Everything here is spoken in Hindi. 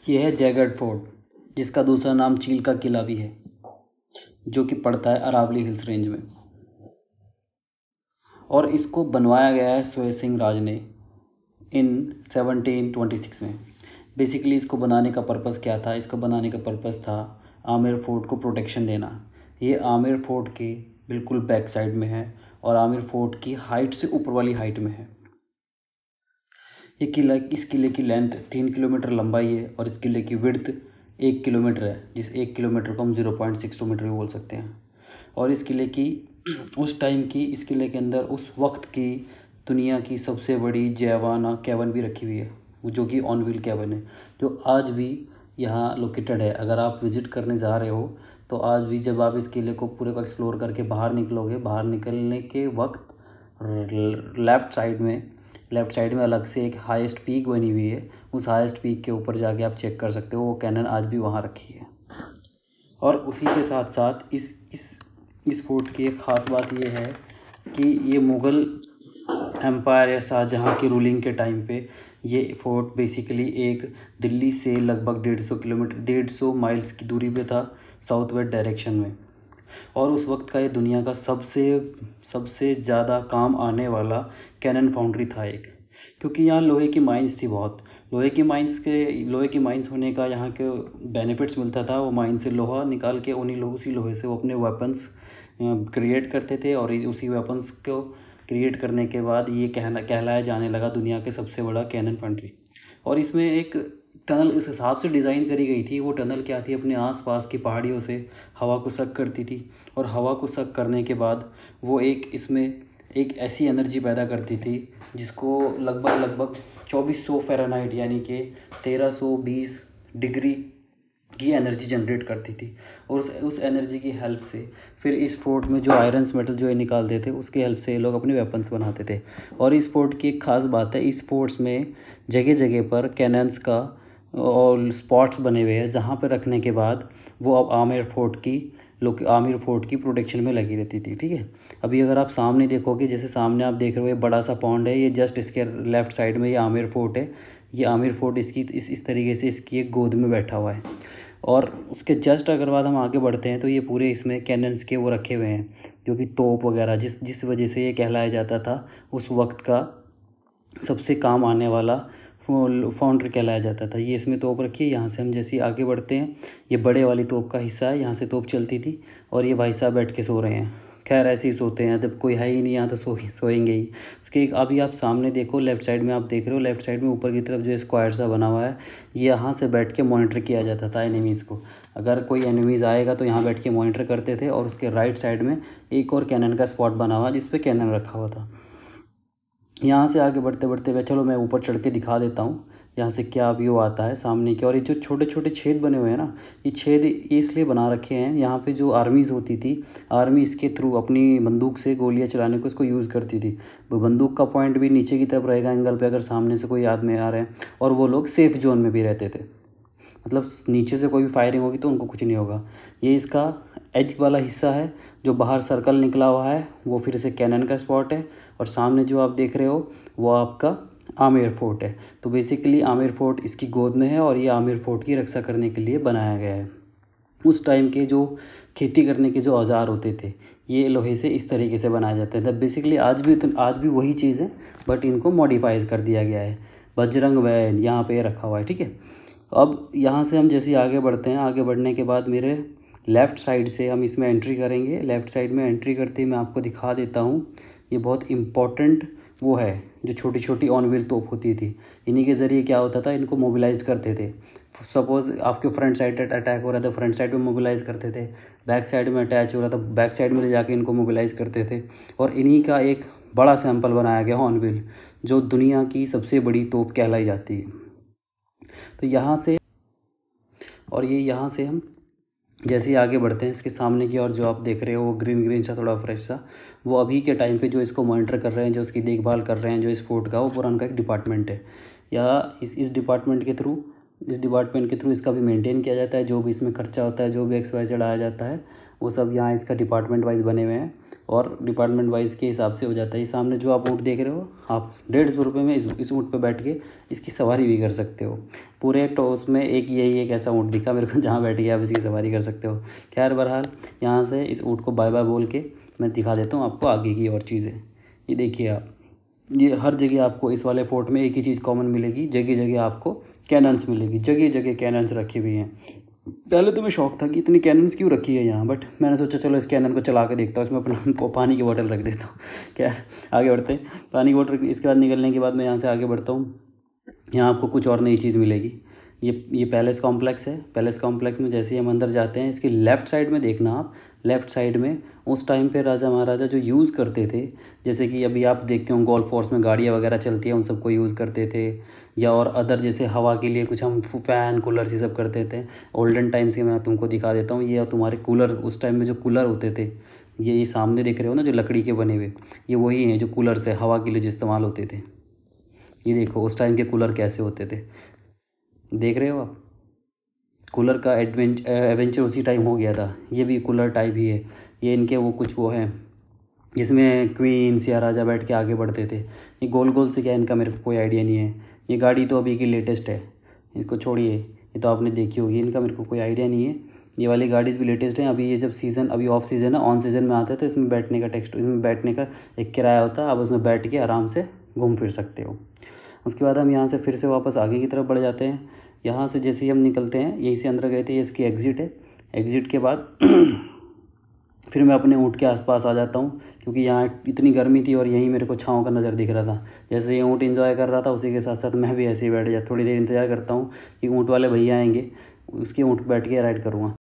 यह है जयगढ़ फोर्ट, जिसका दूसरा नाम चील का किला भी है, जो कि पड़ता है अरावली हिल्स रेंज में। और इसको बनवाया गया है स्वय सिंह राज ने इन 1726 में। बेसिकली इसको बनाने का पर्पज़ क्या था? इसको बनाने का पर्पज़ था आमेर फोर्ट को प्रोटेक्शन देना। ये आमेर फोर्ट के बिल्कुल बैक साइड में है और आमेर फोर्ट की हाइट से ऊपर वाली हाइट में है। ये किला, इस किले की लेंथ 3 किलोमीटर लंबाई है और इस किले की विड्थ 1 किलोमीटर है, जिस 1 किलोमीटर को हम 0.62 मीटर भी बोल सकते हैं। और इस किले की उस टाइम की, इस किले के अंदर उस वक्त की दुनिया की सबसे बड़ी जैवाना कैवन भी रखी हुई है, जो कि ऑन व्हील कैवन है, जो आज भी यहाँ लोकेटेड है। अगर आप विज़िट करने जा रहे हो तो आज भी जब आप इस किले को पूरे को एक्सप्लोर करके बाहर निकलोगे, बाहर निकलने के वक्त लेफ़्ट साइड में अलग से एक हाईएस्ट पीक बनी हुई है। उस हाईएस्ट पीक के ऊपर जाके आप चेक कर सकते हो, वो कैनन आज भी वहाँ रखी है। और उसी के साथ साथ इस फोर्ट की एक ख़ास बात ये है कि ये मुग़ल एम्पायर या शाहजहाँ की रूलिंग के टाइम पे ये फोर्ट बेसिकली एक दिल्ली से लगभग 150 माइल्स की दूरी पे था, साउथ वेस्ट डायरेक्शन में। और उस वक्त का ये दुनिया का सबसे ज़्यादा काम आने वाला कैनन फाउंड्री था एक, क्योंकि यहाँ लोहे की माइंस थी बहुत। लोहे की माइंस होने का यहाँ के बेनिफिट्स मिलता था। वो माइन से लोहा निकाल के उसी लोहे से वो अपने वेपन्स क्रिएट करते थे, और उसी वेपन्स को क्रिएट करने के बाद ये कहलाया जाने लगा दुनिया के सबसे बड़ा कैनन फाउंड्री। और इसमें एक टनल इस हिसाब से डिज़ाइन करी गई थी। वो टनल क्या थी, अपने आसपास की पहाड़ियों से हवा को सक करती थी, और हवा को सक करने के बाद वो इसमें एक ऐसी एनर्जी पैदा करती थी जिसको लगभग 2400 फ़ारेनहाइट यानी कि 1320 डिग्री की एनर्जी जनरेट करती थी। और उस एनर्जी की हेल्प से फिर इस फोर्ट में जो आयरन्स मेटल जो ये निकालते थे, उसकी हेल्प से ये लोग अपने वेपन्स बनाते थे। और इस फोर्ट की एक ख़ास बात है, इस फोर्ट्स में जगह जगह पर कैनन्स का और स्पॉट्स बने हुए हैं, जहाँ पर रखने के बाद वो अब आमेर फोर्ट की प्रोटेक्शन में लगी रहती थी। ठीक है, अभी अगर आप सामने देखोगे, जैसे सामने आप देख रहे हो ये बड़ा सा पॉन्ड है, ये जस्ट इसके लेफ़्ट साइड में ये आमेर फोर्ट है। ये आमेर फोर्ट इसकी इस तरीके से इसकी एक गोद में बैठा हुआ है। और उसके जस्ट अगर बाद हम आगे बढ़ते हैं तो ये पूरे इसमें कैनन्स के वो रखे हुए हैं, जो कि तोप वगैरह, जिस वजह से ये कहलाया जाता था उस वक्त का सबसे काम आने वाला फाउंड्री कहलाया जाता था। ये इसमें तोप रखी है। यहाँ से हम जैसे आगे बढ़ते हैं, ये बड़े वाली तोप का हिस्सा है, यहाँ से तोप चलती थी। और ये भाई साहब बैठ के सो रहे हैं। खैर ऐसे ही सोते हैं, जब कोई है ही नहीं यहाँ तो सोएंगे ही। उसके अभी आप सामने देखो, लेफ़्ट साइड में आप देख रहे हो, लेफ़्ट साइड में ऊपर की तरफ जो स्क्वायर सा बना हुआ है, ये यहाँ से बैठ के मॉनिटर किया जाता था एनिमीज़ को। अगर कोई एनिमीज़ आएगा तो यहाँ बैठ के मॉनिटर करते थे। और उसके राइट साइड में एक और कैनन का स्पॉट बना हुआ जिस पर कैनन रखा हुआ था। यहाँ से आगे बढ़ते बढ़ते चलो मैं ऊपर चढ़ के दिखा देता हूँ यहाँ से क्या व्यू आता है सामने की। और ये जो छोटे छोटे छेद बने हुए हैं ना, ये छेद ये इसलिए बना रखे हैं, यहाँ पे जो आर्मीज़ होती थी, आर्मी इसके थ्रू अपनी बंदूक से गोलियाँ चलाने को इसको यूज़ करती थी। वो बंदूक का पॉइंट भी नीचे की तरफ रहेगा एंगल पे, अगर सामने से कोई आदमी आ रहे हैं। और वो लोग सेफ़ जोन में भी रहते थे, मतलब नीचे से कोई भी फायरिंग होगी तो उनको कुछ नहीं होगा। ये इसका एज वाला हिस्सा है, जो बाहर सर्कल निकला हुआ है वो फिर से कैनन का स्पॉट है। और सामने जो आप देख रहे हो वो आपका आमेर फोर्ट है। तो बेसिकली आमेर फोर्ट इसकी गोद में है, और ये आमेर फोर्ट की रक्षा करने के लिए बनाया गया है। उस टाइम के जो खेती करने के जो औजार होते थे, ये लोहे से इस तरीके से बनाए जाते थे। बेसिकली आज भी वही चीज़ है, बट इनको मॉडिफाइज कर दिया गया है। बजरंग वैन यहाँ पे रखा हुआ है। ठीक है, अब यहाँ से हम जैसे आगे बढ़ते हैं, आगे बढ़ने के बाद मेरे लेफ़्ट साइड से हम इसमें एंट्री करेंगे। लेफ़्ट साइड में एंट्री करते ही मैं आपको दिखा देता हूँ, ये बहुत इम्पॉर्टेंट वो है, जो छोटी छोटी ऑन व्हील तोप होती थी। इन्हीं के ज़रिए क्या होता था, इनको मोबिलाइज करते थे। सपोज़ आपके फ्रंट साइड अटैक हो रहा था, फ्रंट साइड में मोबिलाइज करते थे। बैक साइड में अटैच हो रहा था, बैक साइड में ले जाके इनको मोबिलाइज करते थे। और इन्हीं का एक बड़ा सैंपल बनाया गया ऑन व्हील, जो दुनिया की सबसे बड़ी तोप कहलाई जाती है। तो यहाँ से यहाँ से हम जैसे ही आगे बढ़ते हैं, इसके सामने की ओर जो आप देख रहे हो वो ग्रीन ग्रीन सा थोड़ा फ्रेश सा, वो अभी के टाइम पे जो इसको मॉनिटर कर रहे हैं, जो इसकी देखभाल कर रहे हैं, जो इस फोर्ट का, वो पूरा उनका एक डिपार्टमेंट है। या इस डिपार्टमेंट के थ्रू इसका भी मेंटेन किया जाता है। जो भी इसमें खर्चा होता है, जो भी XYZ आया जाता है, वो सब यहाँ इसका डिपार्टमेंट वाइज बने हुए हैं। और डिपार्टमेंट वाइज के हिसाब से हो जाता है। ये सामने जो आप ऊँट देख रहे हो, आप 150 रुपये में इस ऊँट पे बैठ के इसकी सवारी भी कर सकते हो। पूरे टॉस में एक ऐसा ऊँट दिखा मेरे को जहाँ बैठ के आप इसकी सवारी कर सकते हो। खैर बहरहाल यहाँ से इस ऊँट को बाय बाय बोल के मैं दिखा देता हूँ आपको आगे की और चीज़ें। ये देखिए आप, ये हर जगह आपको इस वाले फोर्ट में एक ही चीज़ कॉमन मिलेगी, जगह जगह आपको कैनन्स मिलेगी, जगह जगह कैनन्स रखी हुई हैं। पहले तो मैं शौक था कि इतनी कैनन्स क्यों रखी है यहाँ, बट मैंने सोचा चलो इस कैनन को चला के देखता हूँ, इसमें अपना पानी की बोतल रख देता हूँ। क्या, आगे बढ़ते हैं। पानी की बोतल इसके बाद निकलने के बाद मैं यहाँ से आगे बढ़ता हूँ। यहाँ आपको कुछ और नई चीज़ मिलेगी। ये पैलेस कॉम्प्लेक्स है। पैलेस कॉम्प्लेक्स में जैसे ही हम अंदर जाते हैं, इसकी लेफ़्ट साइड में देखना आप, लेफ़्ट साइड में उस टाइम पे राजा महाराजा जो यूज़ करते थे, जैसे कि अभी आप देखते हो गोल्फ कोर्स में गाड़ियाँ वगैरह चलती हैं, उन सबको यूज़ करते थे, या और अदर जैसे हवा के लिए कुछ हम फ़ैन कूलर ये सब करते थे। ओल्डन टाइम्स के मैं तुमको दिखा देता हूँ। ये तुम्हारे कूलर, उस टाइम में जो कूलर होते थे, ये सामने देख रहे हो ना जो लकड़ी के बने हुए, ये वही हैं जो कूलर से हवा के लिए जो इस्तेमाल होते थे। ये देखो उस टाइम के कूलर कैसे होते थे, देख रहे हो आप। कूलर का एडवेंचर उसी टाइम हो गया था। ये भी कूलर टाइप ही है। ये इनके वो कुछ वो हैं जिसमें क्वींस या राजा बैठ के आगे बढ़ते थे। ये गोल गोल से क्या, इनका मेरे को कोई आइडिया नहीं है। ये गाड़ी तो अभी की लेटेस्ट है, इसको छोड़िए, ये तो आपने देखी होगी, इनका मेरे को कोई आइडिया नहीं है। ये वाली गाड़ीज़ भी लेटेस्ट हैं। अभी ये जब सीज़न, अभी ऑफ सीज़न है, ऑन सीज़न में आते हैं तो इसमें बैठने का इसमें बैठने का एक किराया होता है। आप उसमें बैठ के आराम से घूम फिर सकते हो। उसके बाद हम यहाँ से फिर से वापस आगे की तरफ बढ़ जाते हैं। यहाँ से जैसे ही हम निकलते हैं, यहीं से अंदर गए थे, ये इसकी एग्ज़िट है। एग्ज़िट के बाद फिर मैं अपने ऊँट के आसपास आ जाता हूँ, क्योंकि यहाँ इतनी गर्मी थी और यहीं मेरे को छाँव का नज़र दिख रहा था। जैसे ये ऊँट एंजॉय कर रहा था, उसी के साथ साथ मैं भी ऐसे ही बैठ जाता, थोड़ी देर इंतज़ार करता हूँ कि ऊँट वाले भैया आएंगे, उसके ऊँट पर बैठ के राइड करूँगा।